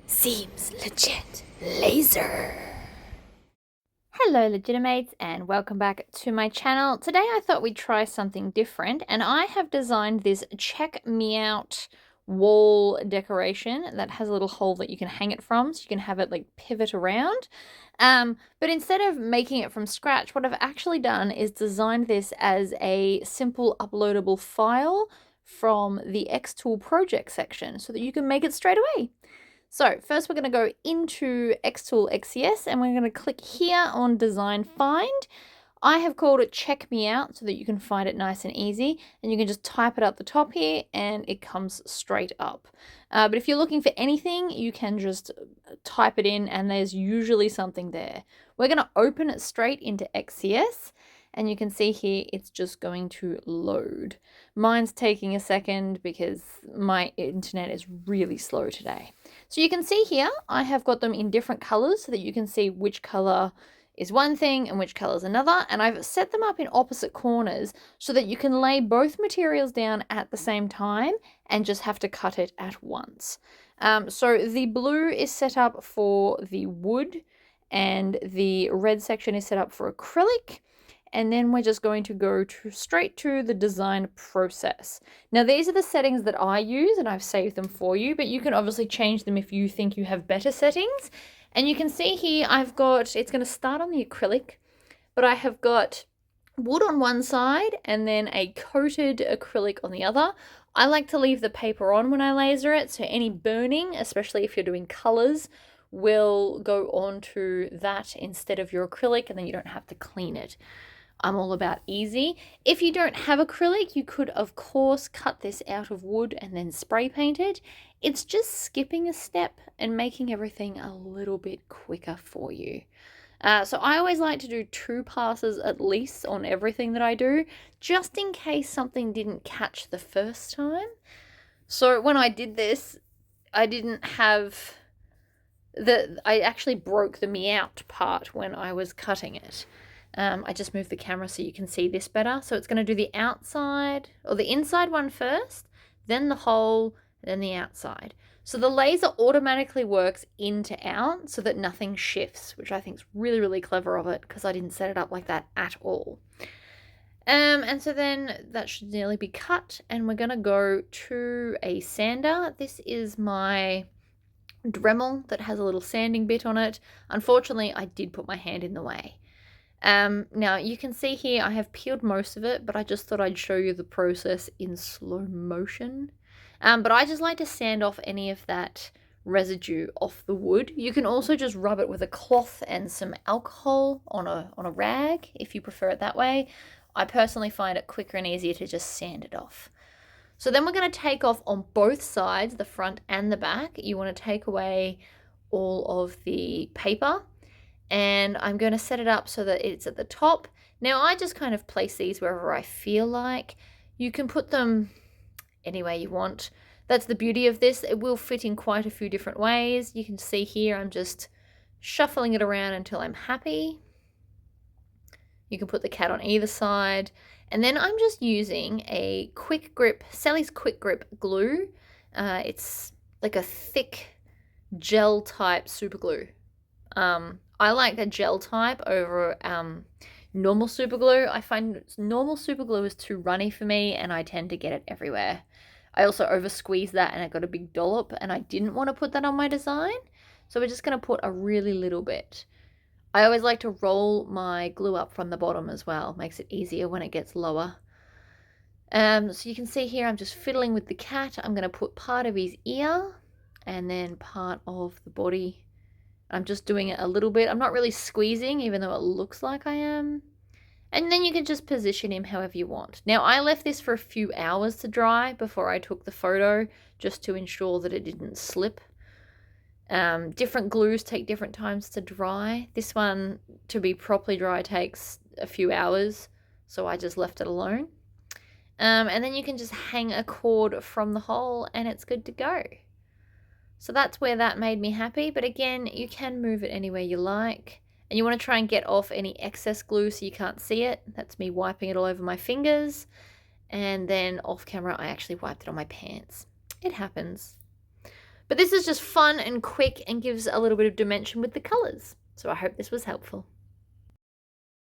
Seems legit. Laser. Hello Legitimates and welcome back to my channel. Today I thought we'd try something different and I have designed this check me out wall decoration that has a little hole that you can hang it from so you can have it like pivot around. But instead of making it from scratch, what I've actually done is designed this as a simple uploadable file from the xtool project section so that you can make it straight away. So first we're going to go into xtool XCS and we're going to click here on design find. I have called it check me out so that you can find it nice and easy, and you can just type it up the top here and it comes straight up. But if you're looking for anything, you can just type it in and there's usually something there. We're going to open it straight into XCS and you can see here it's just going to load. Mine's taking a second because my internet is really slow today. So you can see here I have got them in different colors so that you can see which color is one thing and which color is another, and I've set them up in opposite corners so that you can lay both materials down at the same time and just have to cut it at once. So the blue is set up for the wood and the red section is set up for acrylic, and then we're just going to go straight to the design process. Now these are the settings that I use and I've saved them for you, but you can obviously change them if you think you have better settings. And you can see here I've got, it's going to start on the acrylic, but I have got wood on one side and then a coated acrylic on the other. I like to leave the paper on when I laser it, so any burning, especially if you're doing colors, will go onto that instead of your acrylic, and then you don't have to clean it. I'm all about easy. If you don't have acrylic, you could of course cut this out of wood and then spray paint it. It's just skipping a step and making everything a little bit quicker for you. So I always like to do 2 passes at least on everything that I do, just in case something didn't catch the first time. So when I did this, I didn't have I actually broke the me out part when I was cutting it. I just moved the camera so you can see this better. So it's going to do the outside or the inside one first, then the hole, then the outside. So the laser automatically works in to out so that nothing shifts, which I think is really, really clever of it because I didn't set it up like that at all. And so then that should nearly be cut, and we're going to go to a sander. This is my Dremel that has a little sanding bit on it. Unfortunately, I did put my hand in the way. Now you can see here I have peeled most of it, but I just thought I'd show you the process in slow motion. But I just like to sand off any of that residue off the wood. You can also just rub it with a cloth and some alcohol on a rag if you prefer it that way. I personally find it quicker and easier to just sand it off. So then we're going to take off on both sides, the front and the back. You want to take away all of the paper, and I'm going to set it up so that it's at the top. Now I just kind of place these wherever I feel like. You can put them any way you want. That's the beauty of this. It will fit in quite a few different ways. You can see here I'm just shuffling it around until I'm happy. You can put the cat on either side. And then I'm just using a quick grip, Sally's quick grip glue. It's like a thick gel type super glue. I like the gel type over normal super glue. I find normal super glue is too runny for me and I tend to get it everywhere. I also over squeezed that and it got a big dollop, and I didn't want to put that on my design. So we're just going to put a really little bit. I always like to roll my glue up from the bottom as well. Makes it easier when it gets lower. So you can see here I'm just fiddling with the cat. I'm going to put part of his ear and then part of the body. I'm just doing it a little bit. I'm not really squeezing, even though it looks like I am. And then you can just position him however you want. Now, I left this for a few hours to dry before I took the photo, just to ensure that it didn't slip. Different glues take different times to dry. This one, to be properly dry, takes a few hours, so I just left it alone. And then you can just hang a cord from the hole and it's good to go. So that's where that made me happy. But again, you can move it anywhere you like. And you want to try and get off any excess glue so you can't see it. That's me wiping it all over my fingers. And then off camera, I actually wiped it on my pants. It happens. But this is just fun and quick and gives a little bit of dimension with the colors. So I hope this was helpful.